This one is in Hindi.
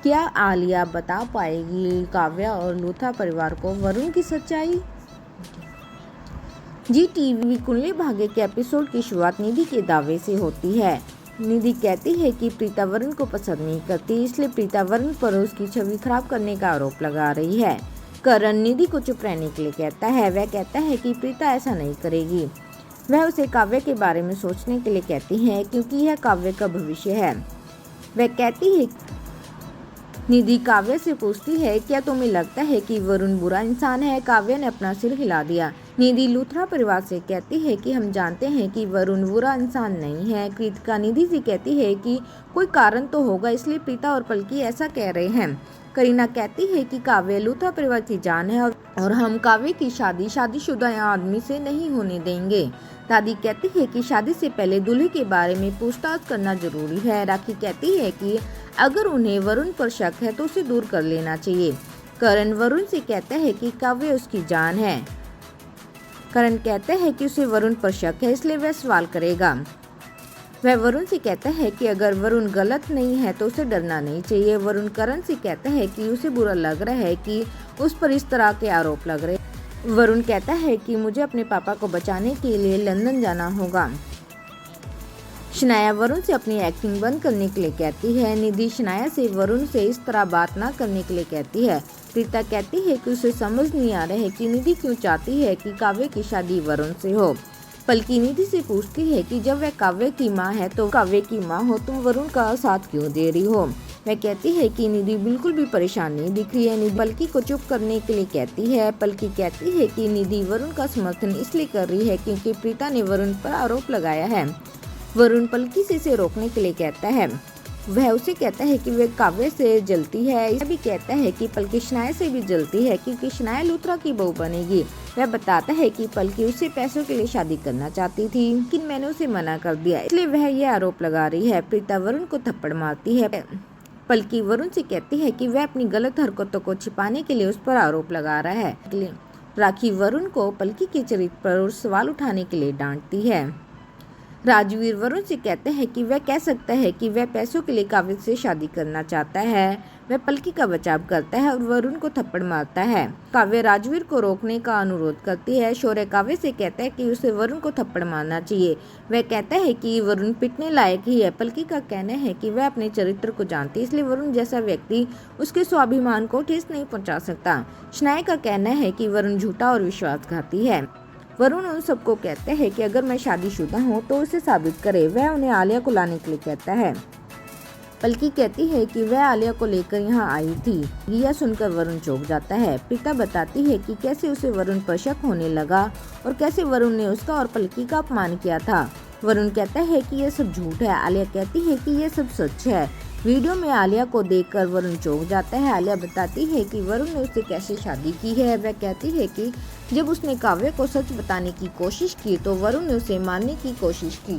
क्या आलिया बता पाएगी काव्या और लूथरा परिवार को वरुण की सच्चाई? जी टीवी कुंडली भाग्य के एपिसोड की शुरुआत निधि के दावे से होती है। निधि कहती है कि प्रीता वरुण को पसंद नहीं करती, इसलिए प्रीता वरुण पर उसकी छवि खराब करने का आरोप लगा रही है। करण निधि को चुप रहने के लिए कहता है। वह कहता है कि प्रीता ऐसा नहीं करेगी। वह उसे काव्य के बारे में सोचने के लिए कहती है क्योंकि यह काव्य का भविष्य है। वह कहती है निधि काव्य से पूछती है, क्या तुम्हें लगता है कि वरुण बुरा इंसान है? काव्य ने अपना सिर हिला दिया। निधि लूथरा परिवार से कहती है कि हम जानते हैं कि वरुण बुरा इंसान नहीं है। कृतिका निधि से कहती है कि कोई कारण तो होगा, इसलिए प्रीता और पलकी ऐसा कह रहे हैं। करीना कहती है कि काव्य लूथरा परिवार की जान है और हम काव्य की शादी शादीशुदा आदमी से नहीं होने देंगे। दादी कहती है कि शादी से पहले दूल्हे के बारे में पूछताछ करना जरूरी है। राखी कहती है कि अगर उन्हें वरुण पर शक है तो उसे दूर कर लेना चाहिए। करण वरुण से कहता है कि काव्य उसकी जान है। करण कहता है कि उसे वरुण पर शक है, इसलिए वह सवाल करेगा। वह वरुण से कहता है कि अगर वरुण गलत नहीं है तो उसे डरना नहीं चाहिए। वरुण करण से कहता है कि उसे बुरा लग रहा है कि उस पर इस तरह के आरोप लग रहे। वरुण कहता है कि मुझे अपने पापा को बचाने के लिए लंदन जाना होगा। शनाया वरुण से अपनी एक्टिंग बंद करने के लिए कहती है। निधि शनाया से वरुण से इस तरह बात ना करने के लिए कहती है। प्रीता कहती है कि उसे समझ नहीं आ रहा है कि निधि क्यों चाहती है कि काव्य की शादी वरुण से हो। पलकी निधि से पूछती है कि जब वह काव्य की माँ है तो काव्य की माँ हो, तुम वरुण का साथ क्यों दे रही हो? वह कहती है कि निधि बिल्कुल भी परेशान नहीं दिख रही है। निधि पलकी को चुप करने के लिए कहती है। पलकी कहती है कि निधि वरुण का समर्थन इसलिए कर रही है क्योंकि प्रीता ने वरुण पर आरोप लगाया है। वरुण पलकी से इसे रोकने के लिए कहता है। वह उसे कहता है कि वह काव्य से जलती है। यह भी कहता है कि पलकी शनाया से भी जलती है क्योंकि शनाया लूथरा की बहू बनेगी। वह बताता है कि पलकी उससे पैसों के लिए शादी करना चाहती थी, लेकिन मैंने उसे मना कर दिया, इसलिए वह यह आरोप लगा रही है। प्रीता वरुण को थप्पड़ मारती है। पलकी वरुण से कहती है कि वह अपनी गलत हरकतों को छिपाने के लिए उस पर आरोप लगा रहा है। राखी वरुण को पलकी के चरित्र पर सवाल उठाने के लिए डांटती है। राजवीर वरुण से कहते हैं कि वह कह सकता है कि वह पैसों के लिए काव्य से शादी करना चाहता है। वह पलकी का बचाव करता है और वरुण को थप्पड़ मारता है। काव्य राजवीर को रोकने का अनुरोध करती है। शौर्य काव्य से कहता है कि उसे वरुण को थप्पड़ मारना चाहिए। वह कहता है कि वरुण पिटने लायक ही है। पलकी का कहना है कि वह अपने चरित्र को जानती है, इसलिए वरुण जैसा व्यक्ति उसके स्वाभिमान को ठेस नहीं पहुंचा सकता। शनाया का कहना है कि वरुण झूठा और विश्वासघाती है। वरुण उन सबको कहते हैं कि अगर मैं शादीशुदा हूँ तो उसे साबित करे। वह उन्हें आलिया को लाने के लिए कहता है। पलकी कहती है कि वह आलिया को लेकर यहाँ आई थी। यह सुनकर वरुण चौंक जाता है। प्रीता बताती है कि कैसे उसे वरुण पर शक होने लगा और कैसे वरुण ने उसका और पलकी का अपमान किया था। वरुण कहता है कि यह सब झूठ है। आलिया कहती है कि यह सब सच है। वीडियो में आलिया को देखकर वरुण चौंक जाता है। आलिया बताती है कि वरुण ने उससे कैसे शादी की है। वह कहती है कि जब उसने काव्य को सच बताने की कोशिश की तो वरुण ने उसे मारने की कोशिश की।